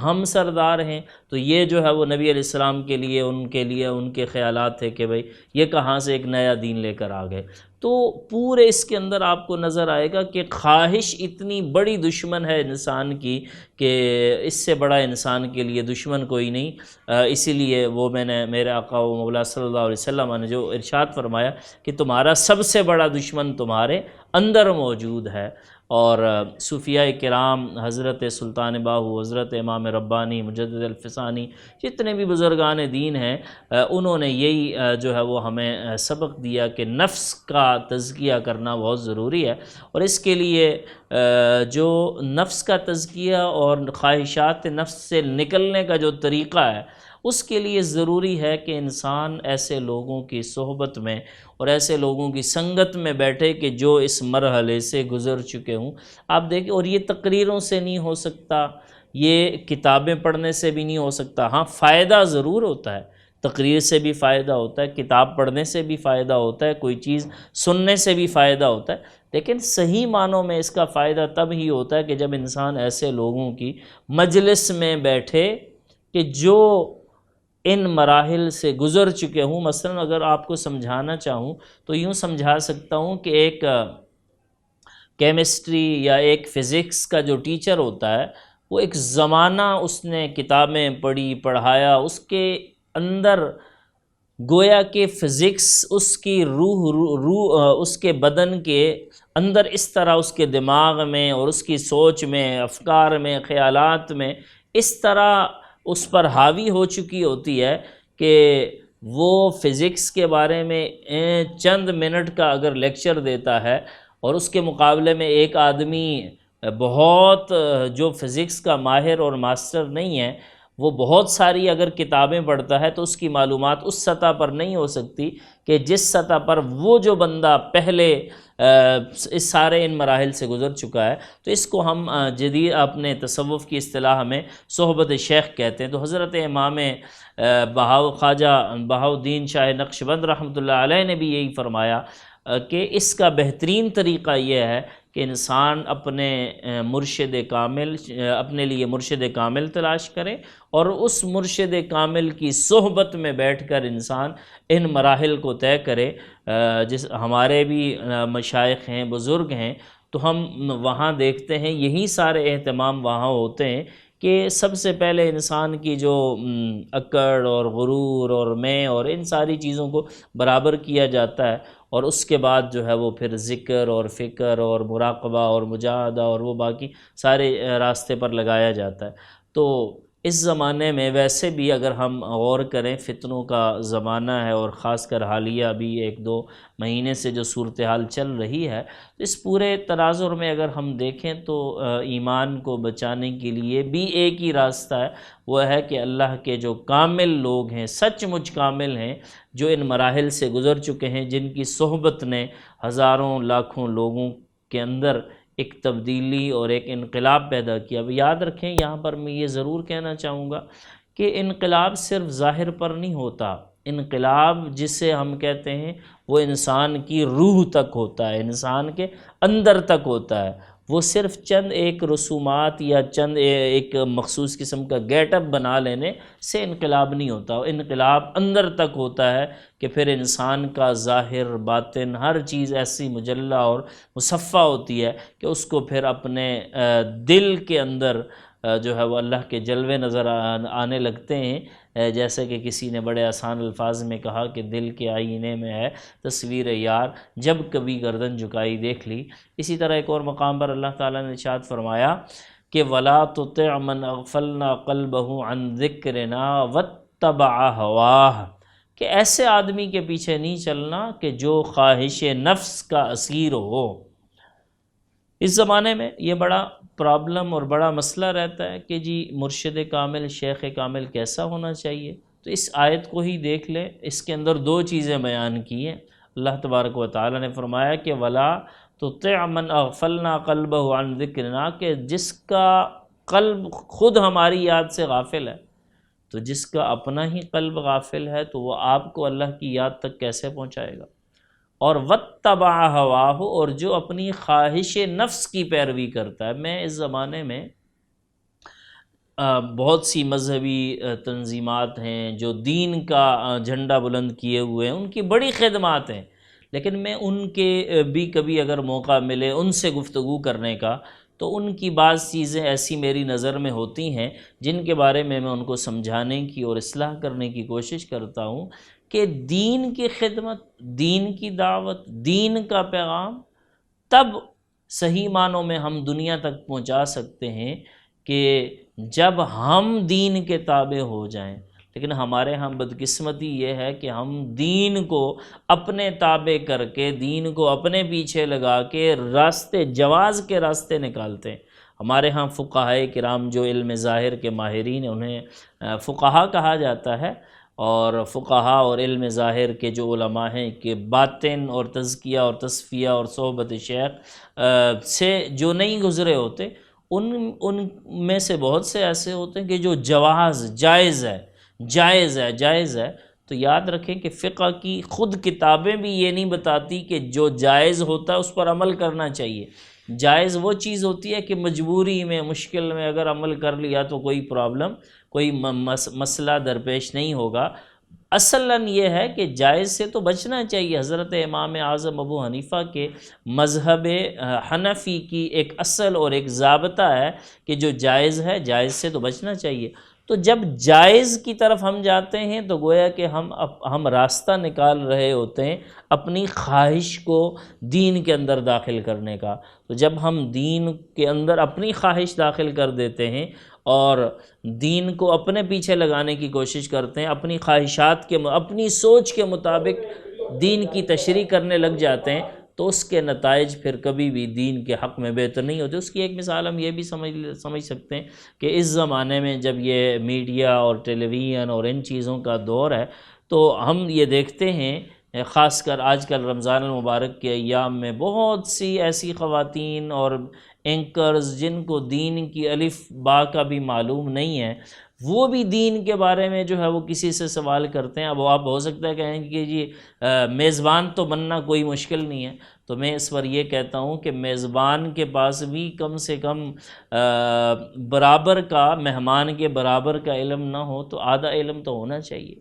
ہم سردار ہیں، تو یہ جو ہے وہ نبی علیہ السلام کے لیے ان کے خیالات تھے کہ بھئی یہ کہاں سے ایک نیا دین لے کر آ گئے۔ تو پورے اس کے اندر آپ کو نظر آئے گا کہ خواہش اتنی بڑی دشمن ہے انسان کی کہ اس سے بڑا انسان کے لیے دشمن کوئی نہیں۔ اسی لیے وہ میرے آقا و مولا صلی اللہ علیہ وسلم نے جو ارشاد فرمایا کہ تمہارا سب سے بڑا دشمن تمہارے اندر موجود ہے۔ اور صوفیاء کرام، حضرت سلطان باہو، حضرت امام ربانی، مجدد الفسانی، جتنے بھی بزرگان دین ہیں، انہوں نے یہی جو ہے وہ ہمیں سبق دیا کہ نفس کا تزکیہ کرنا بہت ضروری ہے۔ اور اس کے لیے جو نفس کا تزکیہ اور خواہشات نفس سے نکلنے کا جو طریقہ ہے، اس کے لیے ضروری ہے کہ انسان ایسے لوگوں کی صحبت میں اور ایسے لوگوں کی سنگت میں بیٹھے کہ جو اس مرحلے سے گزر چکے ہوں۔ آپ دیکھیں، اور یہ تقریروں سے نہیں ہو سکتا، یہ کتابیں پڑھنے سے بھی نہیں ہو سکتا۔ ہاں، فائدہ ضرور ہوتا ہے، تقریر سے بھی فائدہ ہوتا ہے، کتاب پڑھنے سے بھی فائدہ ہوتا ہے، کوئی چیز سننے سے بھی فائدہ ہوتا ہے، لیکن صحیح معنوں میں اس کا فائدہ تب ہی ہوتا ہے کہ جب انسان ایسے لوگوں کی مجلس میں بیٹھے کہ جو ان مراحل سے گزر چکے ہوں۔ مثلا اگر آپ کو سمجھانا چاہوں تو یوں سمجھا سکتا ہوں کہ ایک کیمسٹری یا ایک فزکس کا جو ٹیچر ہوتا ہے، وہ ایک زمانہ اس نے کتابیں پڑھایا، اس کے اندر گویا کہ فزکس اس کی روح اس کے بدن کے اندر اس طرح اس کے دماغ میں اور اس کی سوچ میں، افکار میں، خیالات میں اس طرح اس پر حاوی ہو چکی ہوتی ہے کہ وہ فزکس کے بارے میں چند منٹ کا اگر لیکچر دیتا ہے اور اس کے مقابلے میں ایک آدمی بہت جو فزکس کا ماہر اور ماسٹر نہیں ہے، وہ بہت ساری اگر کتابیں پڑھتا ہے تو اس کی معلومات اس سطح پر نہیں ہو سکتی کہ جس سطح پر وہ جو بندہ پہلے اس سارے ان مراحل سے گزر چکا ہے۔ تو اس کو ہم جدید اپنے تصوف کی اصطلاح میں صحبت شیخ کہتے ہیں۔ تو حضرت امام خواجہ بہاؤالدین شاہ نقشبند رحمۃ اللہ علیہ نے بھی یہی فرمایا کہ اس کا بہترین طریقہ یہ ہے کہ انسان اپنے لیے مرشد کامل تلاش کرے اور اس مرشد کامل کی صحبت میں بیٹھ کر انسان ان مراحل کو طے کرے۔ ہمارے بھی مشائخ ہیں، بزرگ ہیں، تو ہم وہاں دیکھتے ہیں یہی سارے اہتمام وہاں ہوتے ہیں کہ سب سے پہلے انسان کی جو اکڑ اور غرور اور میں اور ان ساری چیزوں کو برابر کیا جاتا ہے، اور اس کے بعد جو ہے وہ پھر ذکر اور فکر اور مراقبہ اور مجاہدہ اور وہ باقی سارے راستے پر لگایا جاتا ہے۔ تو اس زمانے میں ویسے بھی اگر ہم غور کریں، فتنوں کا زمانہ ہے، اور خاص کر حالیہ بھی 1-2 مہینے سے جو صورتحال چل رہی ہے، اس پورے تناظر میں اگر ہم دیکھیں تو ایمان کو بچانے کے لیے بھی ایک ہی راستہ ہے، وہ ہے کہ اللہ کے جو کامل لوگ ہیں، سچ مچ کامل ہیں، جو ان مراحل سے گزر چکے ہیں، جن کی صحبت نے ہزاروں لاکھوں لوگوں کے اندر ایک تبدیلی اور ایک انقلاب پیدا کیا۔ اب یاد رکھیں، یہاں پر میں یہ ضرور کہنا چاہوں گا کہ انقلاب صرف ظاہر پر نہیں ہوتا، انقلاب جسے ہم کہتے ہیں وہ انسان کی روح تک ہوتا ہے، انسان کے اندر تک ہوتا ہے۔ وہ صرف چند ایک رسومات یا چند ایک مخصوص قسم کا گیٹ اپ بنا لینے سے انقلاب نہیں ہوتا، انقلاب اندر تک ہوتا ہے کہ پھر انسان کا ظاہر باطن ہر چیز ایسی مجلہ اور مصفہ ہوتی ہے کہ اس کو پھر اپنے دل کے اندر جو ہے وہ اللہ کے جلوے نظر آنے لگتے ہیں، جیسے کہ کسی نے بڑے آسان الفاظ میں کہا کہ دل کے آئینے میں ہے تصویر یار، جب کبھی گردن جھکائی دیکھ لی۔ اسی طرح ایک اور مقام پر اللہ تعالیٰ نے ارشاد فرمایا کہ وَلَا تُطِعْ مَنْ أَغْفَلْنَا قَلْبَهُ عَنْ ذِكْرِنَا وَاتَّبَعَ هَوَاهُ، کہ ایسے آدمی کے پیچھے نہیں چلنا کہ جو خواہش نفس کا اسیر ہو۔ اس زمانے میں یہ بڑا پرابلم اور بڑا مسئلہ رہتا ہے کہ جی مرشد کامل، شیخ کامل کیسا ہونا چاہیے؟ تو اس آیت کو ہی دیکھ لیں، اس کے اندر دو چیزیں بیان کی ہیں۔ اللہ تبارک و تعالیٰ نے فرمایا کہ وَلَا تُطِعْ مَنْ أَغْفَلْنَا قَلْبَهُ عَنْ ذِكْرِنَا، کہ جس کا قلب خود ہماری یاد سے غافل ہے، تو جس کا اپنا ہی قلب غافل ہے تو وہ آپ کو اللہ کی یاد تک کیسے پہنچائے گا؟ اور وَاتَّبَعَ هَوَاهُ، اور جو اپنی خواہش نفس کی پیروی کرتا ہے۔ میں اس زمانے میں بہت سی مذہبی تنظیمات ہیں جو دین کا جھنڈا بلند کیے ہوئے ہیں، ان کی بڑی خدمات ہیں، لیکن میں ان کے بھی کبھی اگر موقع ملے ان سے گفتگو کرنے کا، تو ان کی بعض چیزیں ایسی میری نظر میں ہوتی ہیں جن کے بارے میں ان کو سمجھانے کی اور اصلاح کرنے کی کوشش کرتا ہوں کہ دین کی خدمت، دین کی دعوت، دین کا پیغام تب صحیح معنوں میں ہم دنیا تک پہنچا سکتے ہیں کہ جب ہم دین کے تابع ہو جائیں۔ لیکن ہمارے ہاں بدقسمتی یہ ہے کہ ہم دین کو اپنے تابع کر کے، دین کو اپنے پیچھے لگا کے راستے، جواز کے راستے نکالتے ہیں۔ ہمارے ہاں فقہائے کرام جو علم ظاہر کے ماہرین ہیں، انہیں فقہا کہا جاتا ہے، اور فقہا اور علم ظاہر کے جو علماء ہیں کہ باطن اور تزکیہ اور تصفیہ اور صحبت شیخ سے جو نہیں گزرے ہوتے، ان میں سے بہت سے ایسے ہوتے ہیں کہ جو جائز ہے۔ تو یاد رکھیں کہ فقہ کی خود کتابیں بھی یہ نہیں بتاتی کہ جو جائز ہوتا ہے اس پر عمل کرنا چاہیے۔ جائز وہ چیز ہوتی ہے کہ مجبوری میں، مشکل میں اگر عمل کر لیا تو کوئی پرابلم، کوئی مسئلہ درپیش نہیں ہوگا۔ اصلاً یہ ہے کہ جائز سے تو بچنا چاہیے۔ حضرت امام اعظم ابو حنیفہ کے مذہب حنفی کی ایک اصل اور ایک ضابطہ ہے کہ جو جائز ہے، جائز سے تو بچنا چاہیے۔ تو جب جائز کی طرف ہم جاتے ہیں تو گویا کہ ہم راستہ نکال رہے ہوتے ہیں اپنی خواہش کو دین کے اندر داخل کرنے کا۔ تو جب ہم دین کے اندر اپنی خواہش داخل کر دیتے ہیں اور دین کو اپنے پیچھے لگانے کی کوشش کرتے ہیں، اپنی خواہشات کے، اپنی سوچ کے مطابق دین کی تشریح کرنے لگ جاتے ہیں، تو اس کے نتائج پھر کبھی بھی دین کے حق میں بہتر نہیں ہوتے۔ اس کی ایک مثال ہم یہ بھی سمجھ سکتے ہیں کہ اس زمانے میں جب یہ میڈیا اور ٹیلی ویژن اور ان چیزوں کا دور ہے، تو ہم یہ دیکھتے ہیں خاص کر آج کل رمضان المبارک کے ایام میں بہت سی ایسی خواتین اور اینکرز جن کو دین کی الف با کا بھی معلوم نہیں ہے، وہ بھی دین کے بارے میں جو ہے وہ کسی سے سوال کرتے ہیں۔ اب آپ ہو سکتا ہے کہیں کہ جی میزبان تو بننا کوئی مشکل نہیں ہے، تو میں اس پر یہ کہتا ہوں کہ میزبان کے پاس بھی کم سے کم برابر کا، مہمان کے برابر کا علم نہ ہو تو آدھا علم تو ہونا چاہیے۔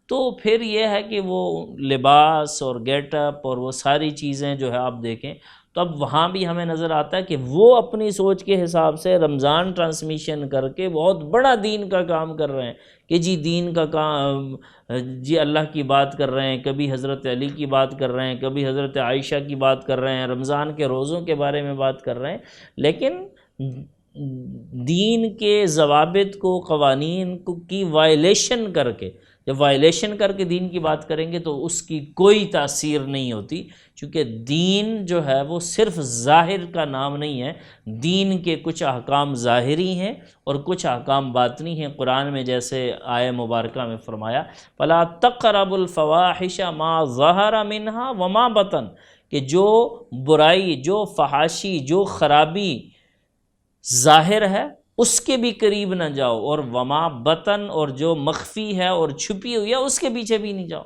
تو پھر یہ ہے کہ وہ لباس اور گیٹ اپ اور وہ ساری چیزیں جو ہے آپ دیکھیں تو اب وہاں بھی ہمیں نظر آتا ہے کہ وہ اپنی سوچ کے حساب سے رمضان ٹرانسمیشن کر کے بہت بڑا دین کا کام کر رہے ہیں کہ جی دین کا کام، جی اللہ کی بات کر رہے ہیں، کبھی حضرت علی کی بات کر رہے ہیں، کبھی حضرت عائشہ کی بات کر رہے ہیں، رمضان کے روزوں کے بارے میں بات کر رہے ہیں، لیکن دین کے ضوابط کو، قوانین کی وائلیشن کر کے، جب وائلیشن کر کے دین کی بات کریں گے تو اس کی کوئی تاثیر نہیں ہوتی، چونکہ دین جو ہے وہ صرف ظاہر کا نام نہیں ہے۔ دین کے کچھ احکام ظاہری ہیں اور کچھ احکام باطنی ہیں۔ قرآن میں جیسے آیہ مبارکہ میں فرمایا فَلَا تَقْرَبُوا الْفَوَاحِشَ مَا ظَهَرَ مِنْهَا وَمَا بَطَنَ، کہ جو برائی، جو فحاشی، جو خرابی ظاہر ہے اس کے بھی قریب نہ جاؤ، اور وما بطن، اور جو مخفی ہے اور چھپی ہوئی ہے اس کے پیچھے بھی نہیں جاؤ۔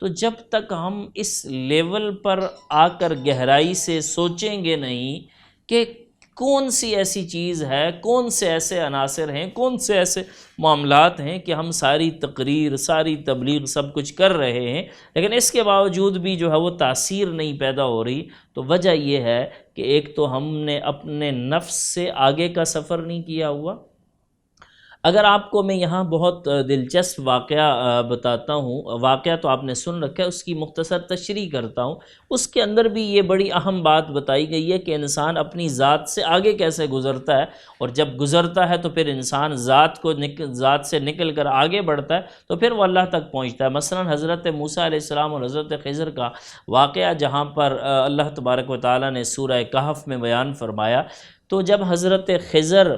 تو جب تک ہم اس لیول پر آ کر گہرائی سے سوچیں گے نہیں کہ کون سی ایسی چیز ہے، کون سے ایسے عناصر ہیں، کون سے ایسے معاملات ہیں کہ ہم ساری تقریر، ساری تبلیغ سب کچھ کر رہے ہیں لیکن اس کے باوجود بھی جو ہے وہ تاثیر نہیں پیدا ہو رہی، تو وجہ یہ ہے کہ ایک تو ہم نے اپنے نفس سے آگے کا سفر نہیں کیا ہوا۔ اگر آپ کو میں یہاں بہت دلچسپ واقعہ بتاتا ہوں، واقعہ تو آپ نے سن رکھا ہے، اس کی مختصر تشریح کرتا ہوں۔ اس کے اندر بھی یہ بڑی اہم بات بتائی گئی ہے کہ انسان اپنی ذات سے آگے کیسے گزرتا ہے، اور جب گزرتا ہے تو پھر انسان ذات سے نکل کر آگے بڑھتا ہے تو پھر وہ اللہ تک پہنچتا ہے۔ مثلا حضرت موسیٰ علیہ السلام اور حضرت خضر کا واقعہ جہاں پر اللہ تبارک و تعالیٰ نے سورہ کہف میں بیان فرمایا، تو جب حضرت خضر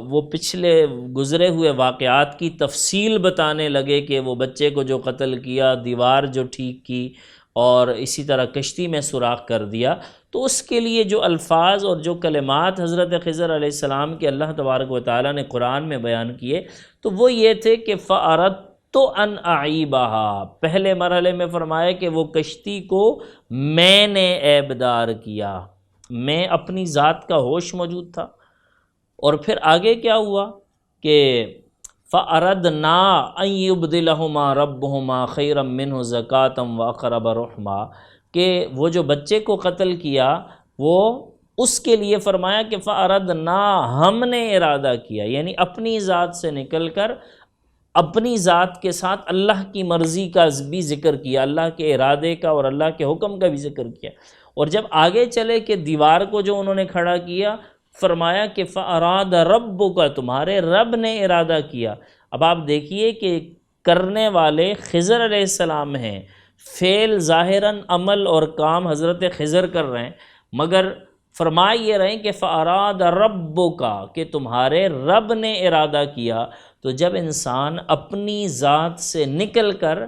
وہ پچھلے گزرے ہوئے واقعات کی تفصیل بتانے لگے کہ وہ بچے کو جو قتل کیا، دیوار جو ٹھیک کی، اور اسی طرح کشتی میں سوراخ کر دیا، تو اس کے لیے جو الفاظ اور جو کلمات حضرت خضر علیہ السلام کے اللہ تبارک و تعالیٰ نے قرآن میں بیان کیے تو وہ یہ تھے کہ فَأَرَدْتُ أَنْ أَعِيبَهَا، پہلے مرحلے میں فرمایا کہ وہ کشتی کو میں نے عیبدار کیا، میں اپنی ذات کا ہوش موجود تھا۔ اور پھر آگے کیا ہوا کہ فَأَرَدْنَا أَن يُبْدِلَهُمَا رَبُّهُمَا خَيْرًا مِّنْهُ زَكَاةً وَأَقْرَبَ رُحْمًا، کہ وہ جو بچے کو قتل کیا وہ اس کے لیے فرمایا کہ فَأَرَدْنَا، ہم نے ارادہ کیا، یعنی اپنی ذات سے نکل کر اپنی ذات کے ساتھ اللہ کی مرضی کا بھی ذکر کیا، اللہ کے ارادے کا اور اللہ کے حکم کا بھی ذکر کیا۔ اور جب آگے چلے کہ دیوار کو جو انہوں نے کھڑا کیا، فرمایا کہ فَأَرَادَ رَبُّكَ، تمہارے رب نے ارادہ کیا۔ اب آپ دیکھیے کہ کرنے والے خضر علیہ السلام ہیں، فعل ظاہراً عمل اور کام حضرت خضر کر رہے ہیں، مگر فرما یہ رہے ہیں کہ فَأَرَادَ رَبُّكَ، کہ تمہارے رب نے ارادہ کیا۔ تو جب انسان اپنی ذات سے نکل کر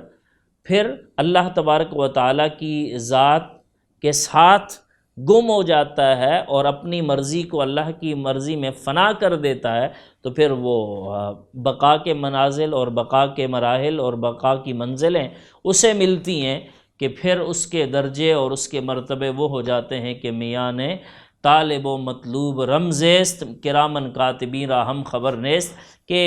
پھر اللہ تبارک و تعالیٰ کی ذات کے ساتھ گم ہو جاتا ہے اور اپنی مرضی کو اللہ کی مرضی میں فنا کر دیتا ہے، تو پھر وہ بقا کے منازل اور بقا کے مراحل اور بقا کی منزلیں اسے ملتی ہیں کہ پھر اس کے درجے اور اس کے مرتبے وہ ہو جاتے ہیں کہ میاں طالب و مطلوب رمزیست کرامن کاتبین را ہم خبر نیست، کہ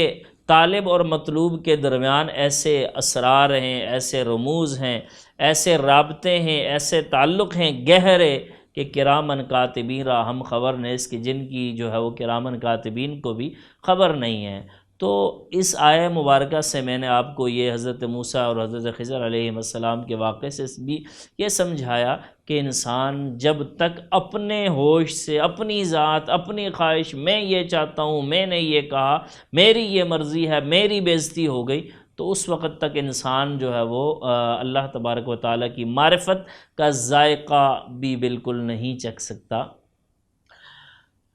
طالب اور مطلوب کے درمیان ایسے اسرار ہیں، ایسے رموز ہیں، ایسے رابطے ہیں، ایسے تعلق ہیں گہرے کہ کرامن کاتبین را ہم خبر نیست، کہ جن کی جو ہے وہ کرامن کاتبین کو بھی خبر نہیں ہے۔ تو اس آیہ مبارکہ سے میں نے آپ کو یہ حضرت موسیٰ اور حضرت خضر علیہ السلام کے واقعے سے بھی یہ سمجھایا کہ انسان جب تک اپنے ہوش سے اپنی ذات، اپنی خواہش، میں یہ چاہتا ہوں، میں نے یہ کہا، میری یہ مرضی ہے، میری بے عزتی ہو گئی، تو اس وقت تک انسان جو ہے وہ اللہ تبارک و تعالیٰ کی معرفت کا ذائقہ بھی بالکل نہیں چکھ سکتا۔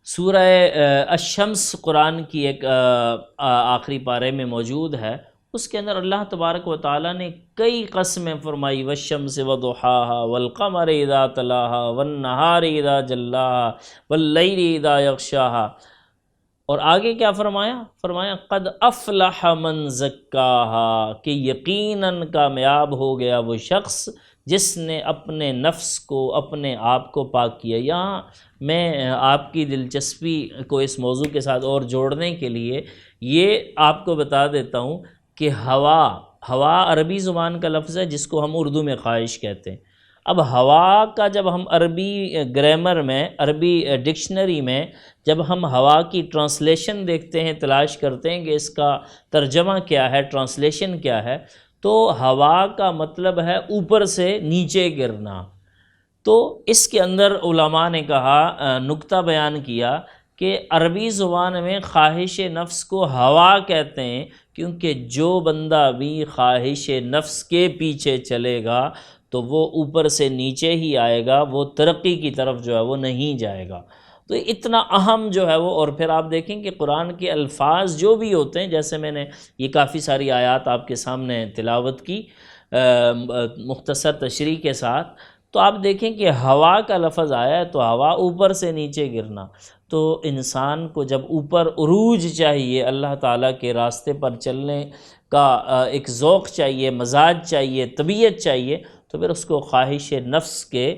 سورہ الشمس قرآن کی ایک آخری پارے میں موجود ہے، اس کے اندر اللہ تبارک و تعالیٰ نے کئی قسمیں فرمائی، والشمس وضحاها والقمر اذا تلاها والنہار اذا جلاها واللیل اذا یغشاها، اور آگے کیا فرمایا قد افلح من زکاها، کہ یقیناً کامیاب ہو گیا وہ شخص جس نے اپنے نفس کو، اپنے آپ کو پاک کیا۔ یہاں میں آپ کی دلچسپی کو اس موضوع کے ساتھ اور جوڑنے کے لیے یہ آپ کو بتا دیتا ہوں کہ ہوا عربی زبان کا لفظ ہے جس کو ہم اردو میں خواہش کہتے ہیں۔ اب ہوا کا جب ہم عربی گرامر میں، عربی ڈکشنری میں جب ہم ہوا کی ٹرانسلیشن دیکھتے ہیں، تلاش کرتے ہیں کہ اس کا ترجمہ کیا ہے، ٹرانسلیشن کیا ہے، تو ہوا کا مطلب ہے اوپر سے نیچے گرنا۔ تو اس کے اندر علماء نے کہا، نکتہ بیان کیا کہ عربی زبان میں خواہش نفس کو ہوا کہتے ہیں، کیونکہ جو بندہ بھی خواہش نفس کے پیچھے چلے گا تو وہ اوپر سے نیچے ہی آئے گا، وہ ترقی کی طرف جو ہے وہ نہیں جائے گا۔ تو اتنا اہم جو ہے وہ، اور پھر آپ دیکھیں کہ قرآن کے الفاظ جو بھی ہوتے ہیں، جیسے میں نے یہ کافی ساری آیات آپ کے سامنے تلاوت کی مختصر تشریح کے ساتھ، تو آپ دیکھیں کہ ہوا کا لفظ آیا ہے، تو ہوا اوپر سے نیچے گرنا، تو انسان کو جب اوپر عروج چاہیے، اللہ تعالیٰ کے راستے پر چلنے کا ایک ذوق چاہیے، مزاج چاہیے، طبیعت چاہیے، تو پھر اس کو خواہش نفس کے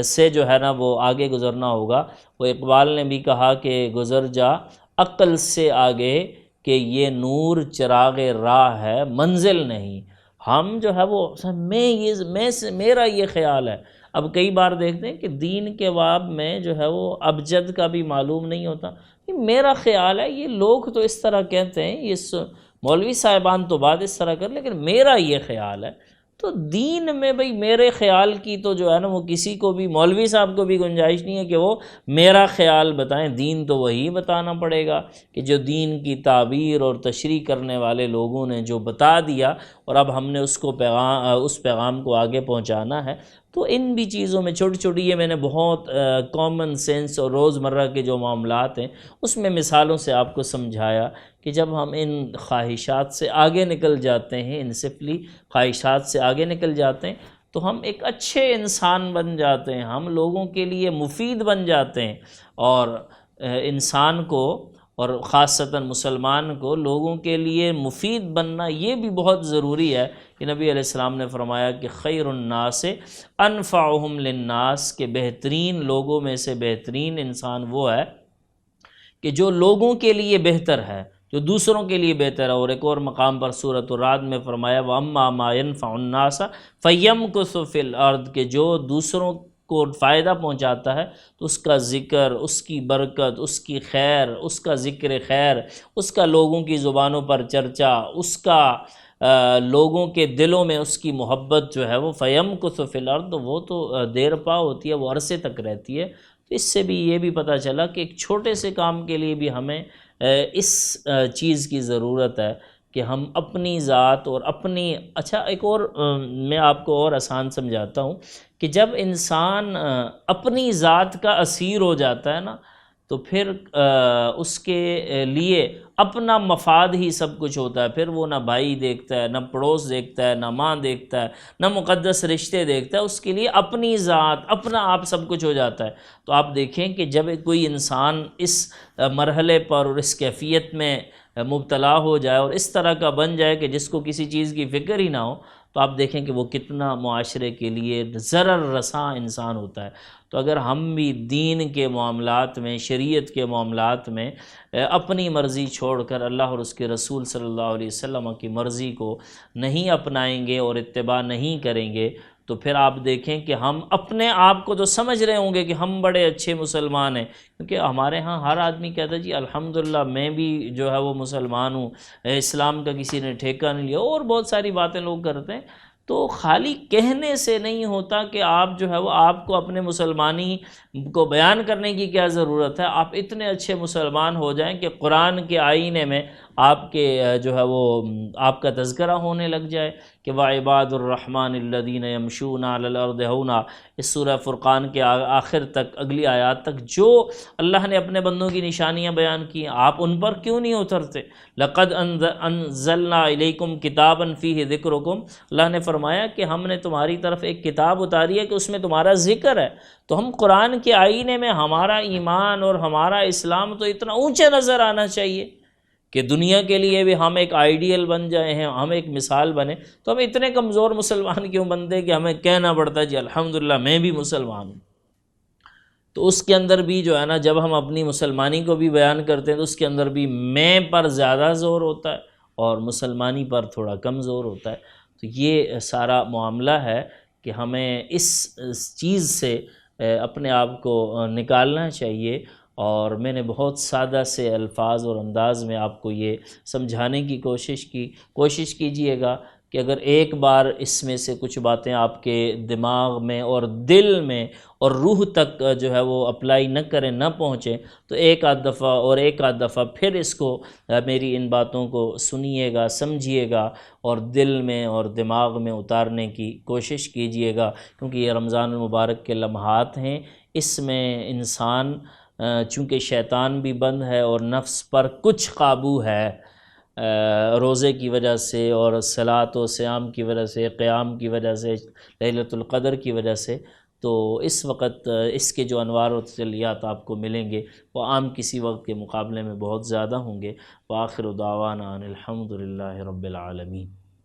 سے جو ہے نا وہ آگے گزرنا ہوگا۔ وہ اقبال نے بھی کہا کہ گزر جا عقل سے آگے، کہ یہ نور چراغ راہ ہے منزل نہیں۔ ہم جو ہے وہ میرا یہ خیال ہے۔ اب کئی بار دیکھتے ہیں کہ دین کے باب میں جو ہے وہ ابجد کا بھی معلوم نہیں ہوتا، کہ میرا خیال ہے، یہ لوگ تو اس طرح کہتے ہیں، یہ مولوی صاحبان تو بات اس طرح کر، لیکن میرا یہ خیال ہے۔ تو دین میں بھئی میرے خیال کی تو جو ہے نا وہ کسی کو بھی، مولوی صاحب کو بھی گنجائش نہیں ہے کہ وہ میرا خیال بتائیں، دین تو وہی بتانا پڑے گا کہ جو دین کی تعبیر اور تشریح کرنے والے لوگوں نے جو بتا دیا، اور اب ہم نے اس پیغام کو آگے پہنچانا ہے۔ تو ان بھی چیزوں میں چھوٹی چھوٹی، یہ میں نے بہت کامن سینس اور روزمرہ کے جو معاملات ہیں اس میں مثالوں سے آپ کو سمجھایا کہ جب ہم ان خواہشات سے آگے نکل جاتے ہیں، انسفلی خواہشات سے آگے نکل جاتے ہیں، تو ہم ایک اچھے انسان بن جاتے ہیں، ہم لوگوں کے لیے مفید بن جاتے ہیں۔ اور انسان کو، اور خاصتاً مسلمان کو، لوگوں کے لیے مفید بننا یہ بھی بہت ضروری ہے کہ نبی علیہ السلام نے فرمایا کہ خیر الناس انفعہم للناس، کہ بہترین لوگوں میں سے بہترین انسان وہ ہے کہ جو لوگوں کے لیے بہتر ہے، جو دوسروں کے لیے بہتر ہے۔ اور ایک اور مقام پر سورۃ الرعد میں فرمایا وَأَمَّا مَا يَنفَعُ النَّاسَ فَيَمْكُثُ فِي الْأَرْضِ، کہ جو دوسروں کو فائدہ پہنچاتا ہے تو اس کا ذکر، اس کی برکت، اس کی خیر، اس کا ذکر خیر، اس کا لوگوں کی زبانوں پر چرچا، اس کا لوگوں کے دلوں میں اس کی محبت جو ہے وہ فَيَمْكُثُ فِي الْأَرْضِ، وہ تو دیر پا ہوتی ہے، وہ عرصے تک رہتی ہے۔ تو اس سے بھی یہ بھی پتہ چلا کہ ایک چھوٹے سے کام کے لیے بھی ہمیں اس چیز کی ضرورت ہے کہ ہم اپنی ذات اور اپنی، اچھا ایک اور میں آپ کو اور آسان سمجھاتا ہوں کہ جب انسان اپنی ذات کا اسیر ہو جاتا ہے نا، تو پھر اس کے لیے اپنا مفاد ہی سب کچھ ہوتا ہے۔ پھر وہ نہ بھائی دیکھتا ہے، نہ پڑوس دیکھتا ہے، نہ ماں دیکھتا ہے، نہ مقدس رشتے دیکھتا ہے، اس کے لیے اپنی ذات، اپنا آپ سب کچھ ہو جاتا ہے۔ تو آپ دیکھیں کہ جب کوئی انسان اس مرحلے پر اور اس کیفیت میں مبتلا ہو جائے اور اس طرح کا بن جائے کہ جس کو کسی چیز کی فکر ہی نہ ہو، تو آپ دیکھیں کہ وہ کتنا معاشرے کے لیے ضرر رساں انسان ہوتا ہے۔ تو اگر ہم بھی دین کے معاملات میں، شریعت کے معاملات میں اپنی مرضی چھوڑ کر اللہ اور اس کے رسول صلی اللہ علیہ وسلم کی مرضی کو نہیں اپنائیں گے اور اتباع نہیں کریں گے، تو پھر آپ دیکھیں کہ ہم اپنے آپ کو تو سمجھ رہے ہوں گے کہ ہم بڑے اچھے مسلمان ہیں، کیونکہ ہمارے ہاں ہر آدمی کہتا ہے جی الحمدللہ میں بھی جو ہے وہ مسلمان ہوں، اسلام کا کسی نے ٹھیکہ نہیں لیا، اور بہت ساری باتیں لوگ کرتے ہیں۔ تو خالی کہنے سے نہیں ہوتا کہ آپ جو ہے وہ، آپ کو اپنے مسلمانی کو بیان کرنے کی کیا ضرورت ہے، آپ اتنے اچھے مسلمان ہو جائیں کہ قرآن کے آئینے میں آپ کے جو ہے وہ آپ کا تذکرہ ہونے لگ جائے کہ وَعِبَادُ الرَّحْمَنِ الَّذِينَ يَمْشُونَ عَلَى الْأَرْضِ هَوْنًا۔ اس سورہ فرقان کے آخر تک، اگلی آیات تک جو اللہ نے اپنے بندوں کی نشانیاں بیان کی، آپ ان پر کیوں نہیں اترتے؟ لَقَدْ أَنزَلْنَا إِلَيْكُمْ كِتَابًا فِيهِ ذِكْرُكُمْ، اللہ نے فرمایا کہ ہم نے تمہاری طرف ایک کتاب اتاری ہے کہ اس میں تمہارا ذکر ہے۔ تو ہم قرآن کے آئینے میں ہمارا ایمان اور ہمارا اسلام تو اتنا اونچا نظر آنا چاہیے کہ دنیا کے لیے بھی ہم ایک آئیڈیل بن جائیں ہیں، ہم ایک مثال بنیں۔ تو ہم اتنے کمزور مسلمان کیوں بنتے کہ ہمیں کہنا پڑتا ہے جی الحمدللہ میں بھی مسلمان ہوں۔ تو اس کے اندر بھی جو ہے نا، جب ہم اپنی مسلمانی کو بھی بیان کرتے ہیں تو اس کے اندر بھی میں پر زیادہ زور ہوتا ہے اور مسلمانی پر تھوڑا کم زور ہوتا ہے۔ تو یہ سارا معاملہ ہے کہ ہمیں اس چیز سے اپنے آپ کو نکالنا چاہیے۔ اور میں نے بہت سادہ سے الفاظ اور انداز میں آپ کو یہ سمجھانے کی کوشش کیجئے گا کہ اگر ایک بار اس میں سے کچھ باتیں آپ کے دماغ میں اور دل میں اور روح تک جو ہے وہ اپلائی نہ کریں، نہ پہنچیں، تو ایک آدھ دفعہ پھر اس کو، میری ان باتوں کو سنیے گا، سمجھیے گا اور دل میں اور دماغ میں اتارنے کی کوشش کیجئے گا، کیونکہ یہ رمضان المبارک کے لمحات ہیں۔ اس میں انسان چونکہ شیطان بھی بند ہے اور نفس پر کچھ قابو ہے روزے کی وجہ سے اور صلاۃ و صیام کی وجہ سے، قیام کی وجہ سے، لیلۃ القدر کی وجہ سے، تو اس وقت اس کے جو انوار و تجلیات آپ کو ملیں گے وہ عام کسی وقت کے مقابلے میں بہت زیادہ ہوں گے۔ وآخر دعوانا ان الحمد للہ رب العالمین۔